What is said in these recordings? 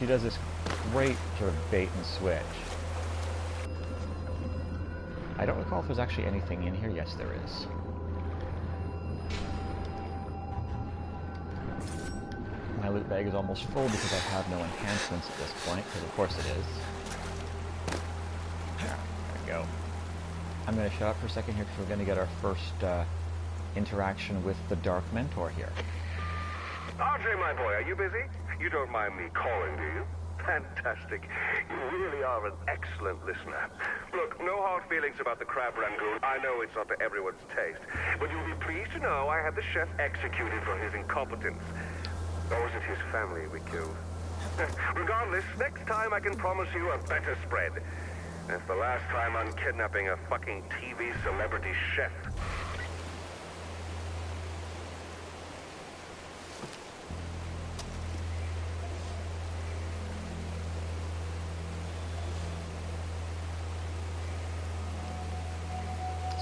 She does this great sort of bait and switch. I don't recall if there's actually anything in here. Yes, there is. My loot bag is almost full because I have no enhancements at this point, because of course it is. There we go. I'm going to shut up for a second here because we're going to get our first interaction with the Dark Mentor here. RJ, my boy, are you busy? You don't mind me calling, do you? Fantastic. You really are an excellent listener. Look, no hard feelings about the crab rangoon. I know it's not to everyone's taste. But you'll be pleased to know I had the chef executed for his incompetence. Or was it his family we killed? Regardless, next time I can promise you a better spread. That's the last time I'm kidnapping a fucking TV celebrity chef.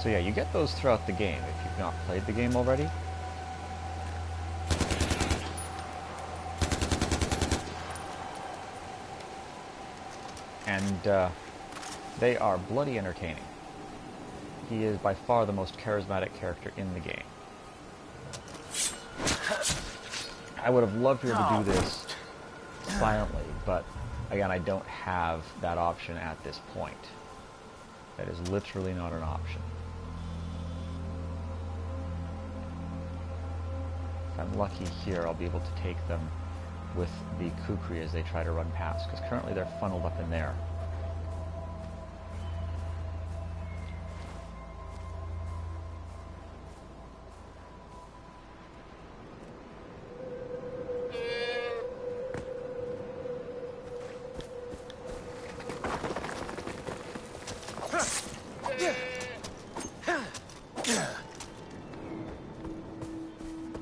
So yeah, you get those throughout the game if you've not played the game already. And they are bloody entertaining. He is by far the most charismatic character in the game. I would have loved to be able to do this silently, but again, I don't have that option at this point. That is literally not an option. If I'm lucky here, I'll be able to take them with the kukri as they try to run past, because currently they're funneled up in there.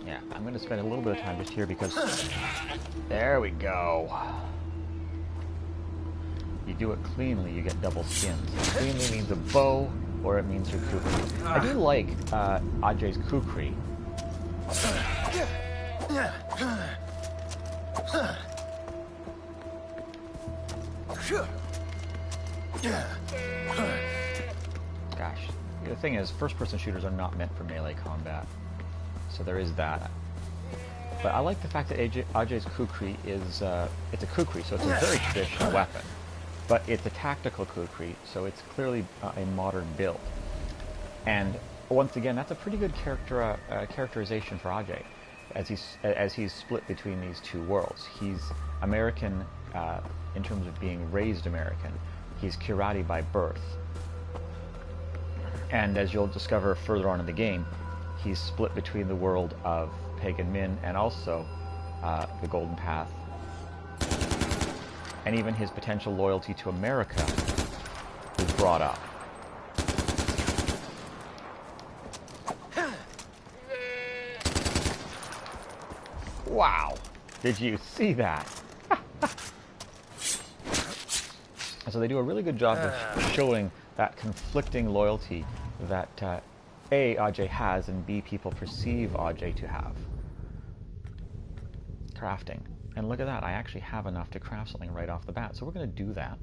Yeah, I'm going to spend a little bit of time just here because... There we go. You do it cleanly, you get double skins. Cleanly means a bow, or it means your kukri. I do like Ajay's kukri. Gosh, the thing is, first-person shooters are not meant for melee combat. So there is that. But I like the fact that Ajay's kukri is, it's a kukri, so it's a very traditional weapon. But it's a tactical kukri, so it's clearly a modern build. And once again, that's a pretty good characterization for Ajay, as he's split between these two worlds. He's American in terms of being raised American. He's Kirati by birth. And as you'll discover further on in the game, he's split between the world of Pagan Min and also the Golden Path. And even his potential loyalty to America is brought up. Wow! Did you see that? And so they do a really good job of showing that conflicting loyalty that A, Ajay has, and B, people perceive Ajay to have. Crafting. And look at that, I actually have enough to craft something right off the bat, so we're going to do that.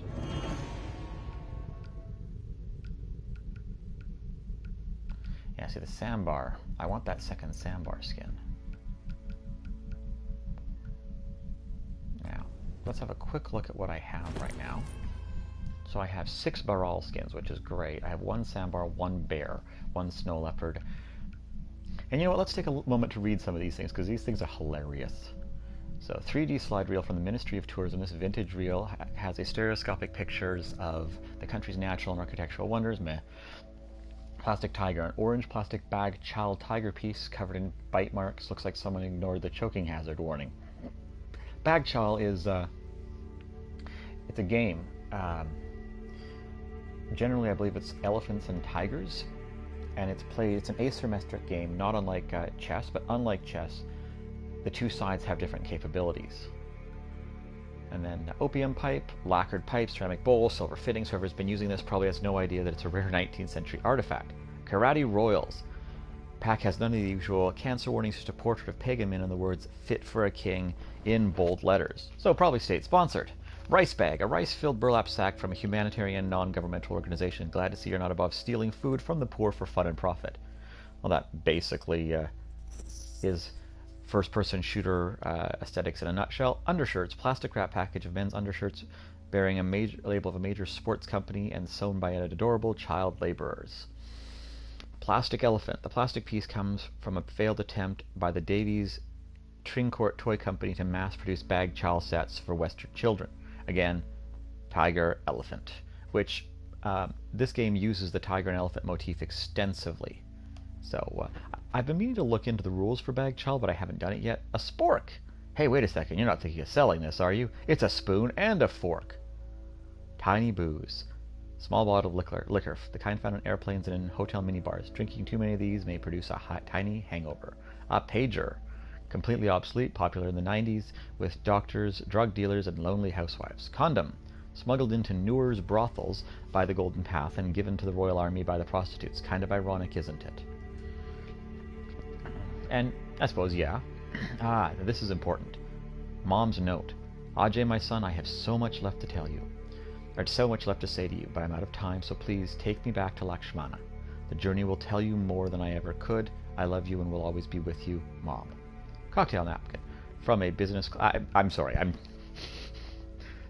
Yeah, see the sandbar. I want that second sandbar skin. Now, let's have a quick look at what I have right now. So I have 6 Baral skins, which is great. I have 1 sandbar, 1 bear, 1 snow leopard. And you know what, let's take a moment to read some of these things, because these things are hilarious. So 3D slide reel from the Ministry of Tourism. This vintage reel has a stereoscopic pictures of the country's natural and architectural wonders. Meh. Plastic tiger, an orange plastic bag child tiger piece covered in bite marks. Looks like someone ignored the choking hazard warning. Bag chow is it's a game. Generally, I believe it's elephants and tigers, and it's an asymmetric game, not unlike chess, but unlike chess, the two sides have different capabilities. And then opium pipe, lacquered pipe, ceramic bowl, silver fittings. Whoever's been using this probably has no idea that it's a rare 19th century artifact. Karate royals. Pack has none of the usual cancer warnings, just a portrait of Pagan Min and the words "fit for a king" in bold letters. So probably state-sponsored. Rice bag, a rice-filled burlap sack from a humanitarian non-governmental organization. Glad to see you're not above stealing food from the poor for fun and profit. Well, that basically is first-person shooter aesthetics in a nutshell. Undershirts, plastic wrap package of men's undershirts bearing a major label of a major sports company and sewn by adorable child laborers. Plastic elephant. The plastic piece comes from a failed attempt by the Davies Trincourt Toy Company to mass-produce bag child sets for Western children. Again, tiger, elephant, which this game uses the tiger and elephant motif extensively. So I've been meaning to look into the rules for bag child, but I haven't done it yet. A spork. Hey, wait a second. You're not thinking of selling this, are you? It's a spoon and a fork. Tiny booze. Small bottle of liquor, the kind found on airplanes and in hotel minibars. Drinking too many of these may produce a tiny hangover. A pager. Completely obsolete, popular in the 90s with doctors, drug dealers, and lonely housewives. Condom. Smuggled into Newer's brothels by the Golden Path and given to the Royal Army by the prostitutes. Kind of ironic, isn't it? And I suppose, yeah. This is important. Mom's note. Ajay, my son, I have so much left to tell you. There's so much left to say to you, but I'm out of time, so please take me back to Lakshmana. The journey will tell you more than I ever could. I love you and will always be with you, Mom. Cocktail napkin from a business.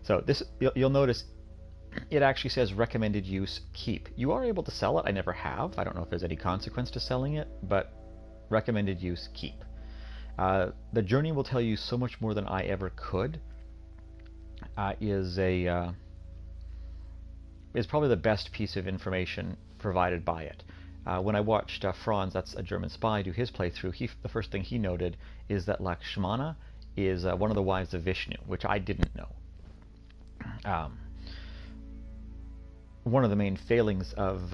So this, you'll notice, it actually says recommended use, keep. You are able to sell it. I never have. I don't know if there's any consequence to selling it, but recommended use, keep. The journey will tell you so much more than I ever could. Is probably the best piece of information provided by it. When I watched Franz, that's a German spy, do his playthrough, the first thing he noted is that Lakshmana is one of the wives of Vishnu, which I didn't know. One of the main failings of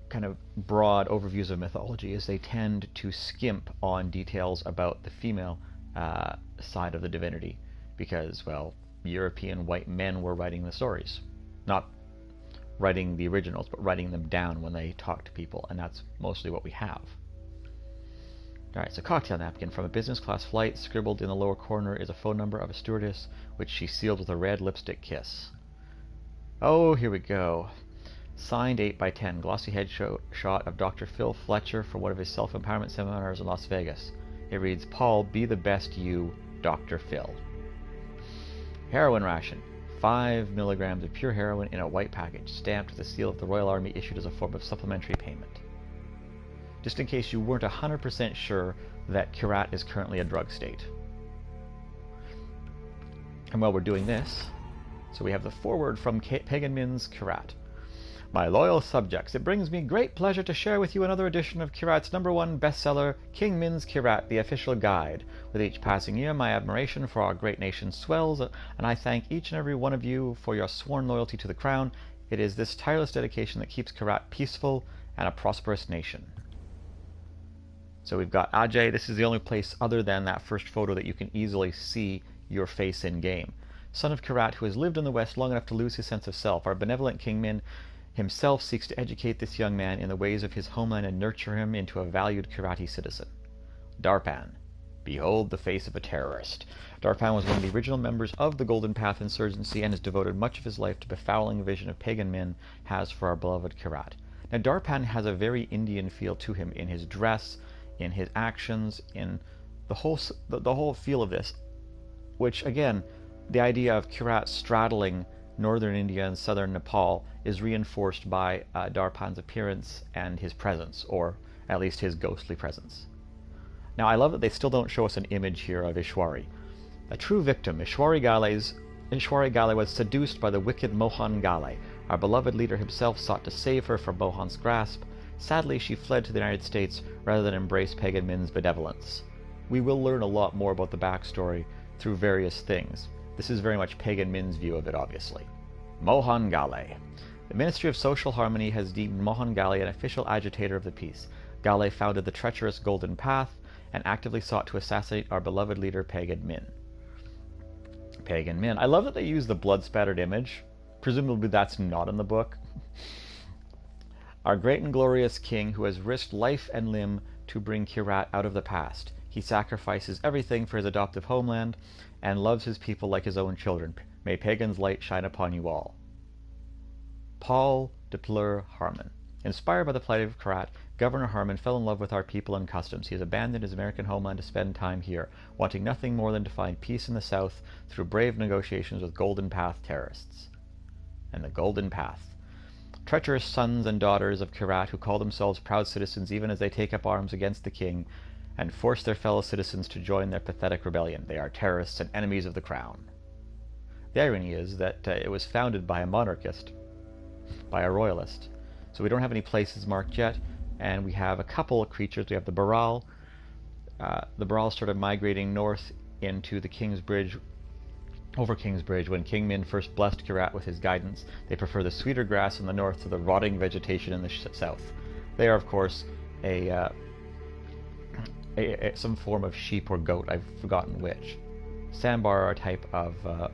kind of broad overviews of mythology is they tend to skimp on details about the female side of the divinity because, well, European white men were writing the stories. Not writing the originals, but writing them down when they talk to people, and that's mostly what we have. Alright, so cocktail napkin from a business class flight. Scribbled in the lower corner is a phone number of a stewardess, which she sealed with a red lipstick kiss. Oh, here we go. Signed 8x10, glossy headshot of Dr. Phil Fletcher from one of his self-empowerment seminars in Las Vegas. It reads, Paul, be the best you, Dr. Phil. Heroin ration. 5 milligrams of pure heroin in a white package, stamped with the seal of the Royal Army, issued as a form of supplementary payment. Just in case you weren't 100% sure that Kirat is currently a drug state. And while we're doing this, so we have the foreword from Pagan Min's Kirat. My loyal subjects, it brings me great pleasure to share with you another edition of Kirat's #1 bestseller, King Min's Kirat, the official guide. With each passing year, my admiration for our great nation swells, and I thank each and every one of you for your sworn loyalty to the crown. It is this tireless dedication that keeps Kirat peaceful and a prosperous nation. So we've got Ajay. This is the only place other than that first photo that you can easily see your face in-game. Son of Kirat, who has lived in the West long enough to lose his sense of self, our benevolent King Min himself seeks to educate this young man in the ways of his homeland and nurture him into a valued Kirati citizen. Darpan. Behold the face of a terrorist. Darpan was one of the original members of the Golden Path insurgency and has devoted much of his life to befouling the vision of Pagan Min has for our beloved Kirat. Now Darpan has a very Indian feel to him in his dress, in his actions, in the whole feel of this, which again, the idea of Kirat straddling northern India and southern Nepal is reinforced by Darpan's appearance and his presence, or at least his ghostly presence. Now I love that they still don't show us an image here of Ishwari. A true victim, Ishwari Ghale was seduced by the wicked Mohan Ghale. Our beloved leader himself sought to save her from Mohan's grasp. Sadly, she fled to the United States rather than embrace Pagan Min's benevolence. We will learn a lot more about the backstory through various things. This is very much Pagan Min's view of it, obviously. Mohan Ghale. The Ministry of Social Harmony has deemed Mohan Ghale an official agitator of the peace. Ghale founded the treacherous Golden Path and actively sought to assassinate our beloved leader Pagan Min. Pagan Min. I love that they use the blood-spattered image. Presumably that's not in the book. Our great and glorious king, who has risked life and limb to bring Kirat out of the past. He sacrifices everything for his adoptive homeland and loves his people like his own children. May Pagan's light shine upon you all. Paul de Pleur Harmon. Inspired by the plight of Kirat, Governor Harmon fell in love with our people and customs. He has abandoned his American homeland to spend time here, wanting nothing more than to find peace in the South through brave negotiations with Golden Path terrorists. And the Golden Path. Treacherous sons and daughters of Kirat who call themselves proud citizens even as they take up arms against the king and force their fellow citizens to join their pathetic rebellion. They are terrorists and enemies of the crown. The irony is that it was founded by a monarchist, by a royalist. So we don't have any places marked yet, and we have a couple of creatures. We have the Baral. The Baral started migrating north into the King's Bridge, over King's Bridge, when King Min first blessed Kirat with his guidance. They prefer the sweeter grass in the north to the rotting vegetation in the south. They are, of course, some form of sheep or goat. I've forgotten which. Sambar are a type of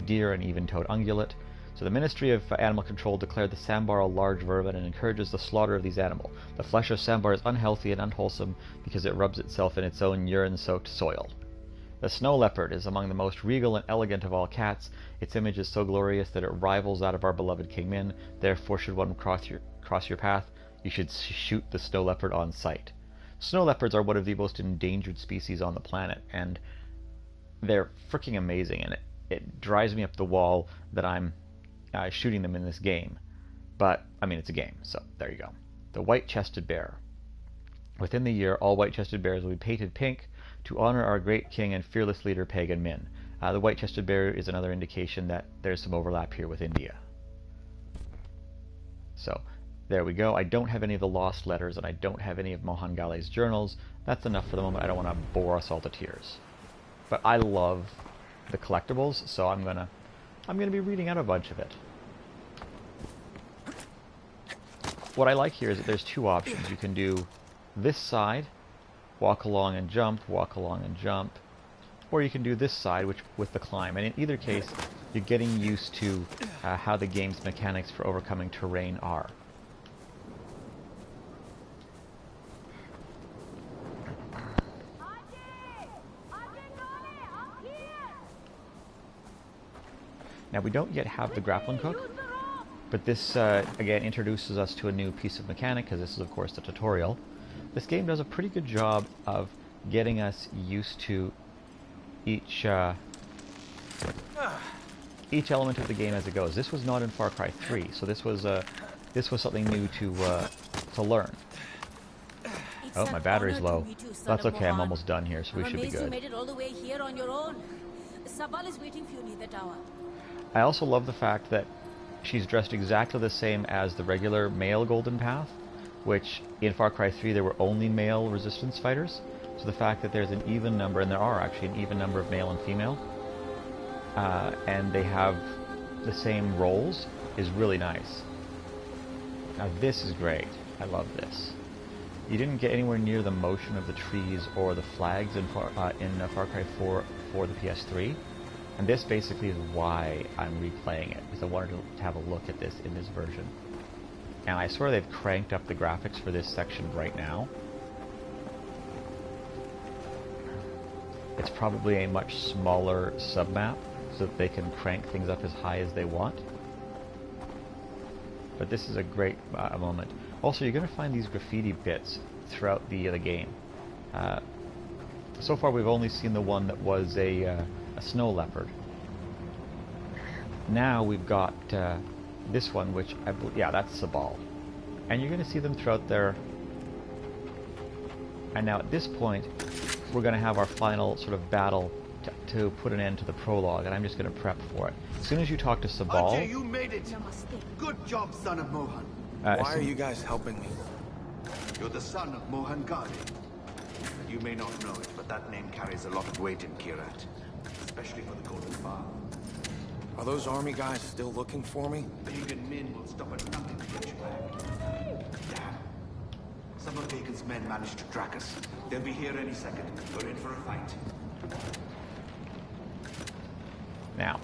deer and even-toed ungulate. So the Ministry of Animal Control declared the sambar a large vermin and encourages the slaughter of these animals. The flesh of sambar is unhealthy and unwholesome because it rubs itself in its own urine-soaked soil. The snow leopard is among the most regal and elegant of all cats. Its image is so glorious that it rivals that of our beloved King Min. Therefore, should one cross your path, you should shoot the snow leopard on sight. Snow leopards are one of the most endangered species on the planet, and they're freaking amazing, and it drives me up the wall that I'm shooting them in this game. But, I mean, it's a game, so there you go. The white-chested bear. Within the year, all white-chested bears will be painted pink to honor our great king and fearless leader, Pagan Min. The white-chested bear is another indication that there's some overlap here with India. So, there we go. I don't have any of the lost letters, and I don't have any of Mohan Gale's journals. That's enough for the moment. I don't want to bore us all to tears. But I love the collectibles, so I'm gonna be reading out a bunch of it. What I like here is that there's two options. You can do this side, walk along and jump, or you can do this side, which with the climb. And in either case, you're getting used to how the game's mechanics for overcoming terrain are. Now, we don't yet have the grappling hook, but this, again, introduces us to a new piece of mechanic, because this is, of course, the tutorial. This game does a pretty good job of getting us used to each element of the game as it goes. This was not in Far Cry 3, so this was something new to learn. Oh, my battery's low. That's okay, I'm almost done here, so we should be good. You made it all the way here on your own. Sabal is waiting for you near the tower. I also love the fact that she's dressed exactly the same as the regular male Golden Path, which in Far Cry 3 there were only male resistance fighters. So the fact that there's an even number, and there are actually an even number of male and female, and they have the same roles, is really nice. Now this is great. I love this. You didn't get anywhere near the motion of the trees or the flags in Far Cry 4 for the PS3. And this basically is why I'm replaying it, because I wanted to have a look at this in this version. And I swear they've cranked up the graphics for this section right now. It's probably a much smaller submap, so that they can crank things up as high as they want. But this is a great moment. Also, you're going to find these graffiti bits throughout the game. So far we've only seen the one that was a snow leopard. Now we've got this one, which I believe, yeah, that's Sabal. And you're going to see them throughout there. And now at this point, we're going to have our final sort of battle to put an end to the prologue, and I'm just going to prep for it. As soon as you talk to Sabal... Ajay, you made it! Good job, son of Mohan. Why are you guys helping me? You're the son of Mohan Gali. You may not know it, but that name carries a lot of weight in Kirat. Especially for the Golden Bar. Are those army guys still looking for me? Pagan Min will stop at nothing to get you back. Damn. Some of Pagan's men managed to track us. They'll be here any second. We're in for a fight. Now,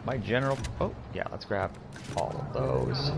my general... Oh, yeah, let's grab all of those.